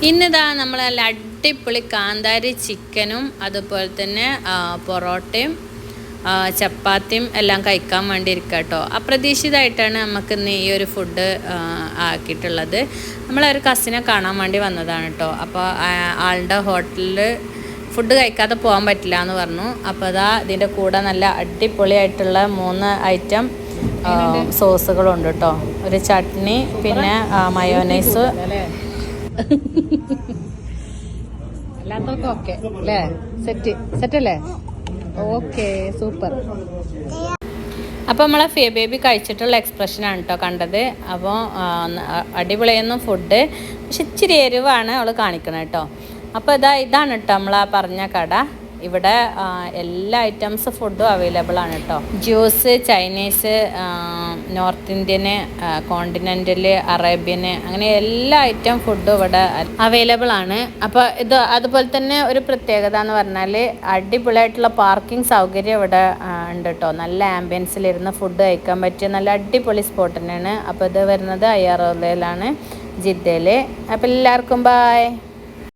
ഇന്നിതാ നമ്മൾ നല്ല അടിപൊളി കാന്താരി ചിക്കനും അതുപോലെ തന്നെ പൊറോട്ടയും ചപ്പാത്തിയും എല്ലാം കഴിക്കാൻ വേണ്ടി ഇരിക്കുക കേട്ടോ. അപ്രതീക്ഷിതമായിട്ടാണ് നമുക്കിന്ന് ഈ ഒരു ഫുഡ് ആക്കിയിട്ടുള്ളത്. നമ്മളൊരു കസിനെ കാണാൻ വേണ്ടി വന്നതാണ് കേട്ടോ. അപ്പോൾ ആളുടെ ഹോട്ടലിൽ ഫുഡ് കഴിക്കാതെ പോകാൻ പറ്റില്ല എന്ന് പറഞ്ഞു. അപ്പോൾ അതാ ഇതിൻ്റെ കൂടെ നല്ല അടിപൊളിയായിട്ടുള്ള 3 ഐറ്റം സോസുകളുണ്ട് കേട്ടോ. ഒരു ചട്നി, പിന്നെ മയോനൈസ്. എല്ലാവർക്കും ഓക്കെ അല്ലേ? സെറ്റ് അല്ലേ? Okay, super. അപ്പോൾ നമ്മളെ ബേബി കഴിച്ചിട്ടുള്ള എക്സ്പ്രഷനാണ് കേട്ടോ കണ്ടത്. അപ്പോൾ അടിപൊളിയൊന്നും ഫുഡ്, പക്ഷെ ഇച്ചിരി എരിവാണ് അവൾ കാണിക്കണത് കേട്ടോ. അപ്പോൾ ഇതാണ് കേട്ടോ നമ്മളാ പറഞ്ഞ കട. ഇവിടെ എല്ലാ ഐറ്റംസ് ഫുഡും അവൈലബിൾ ആണ് കേട്ടോ. Juice, Chinese, north Indian, continental, Arabian, അങ്ങനെ എല്ലാ ഐറ്റം ഫുഡും ഇവിടെ അവൈലബിൾ ആണ്. അപ്പോൾ അതുപോലെ തന്നെ ഒരു പ്രത്യേകത എന്ന് പറഞ്ഞാൽ അടിപൊളിയായിട്ടുള്ള പാർക്കിംഗ് സൗകര്യം ഇവിടെ ഉണ്ട് കേട്ടോ. നല്ല ആംബിയൻസിലിരുന്ന് ഫുഡ് കഴിക്കാൻ പറ്റിയ നല്ല അടിപൊളി സ്പോട്ട് തന്നെയാണ്. അപ്പോൾ ഇത് വരുന്നത് അയ്യാറോലയിലാണ്, ജിദ്ദയിൽ. അപ്പോൾ എല്ലാവർക്കും ബായ്.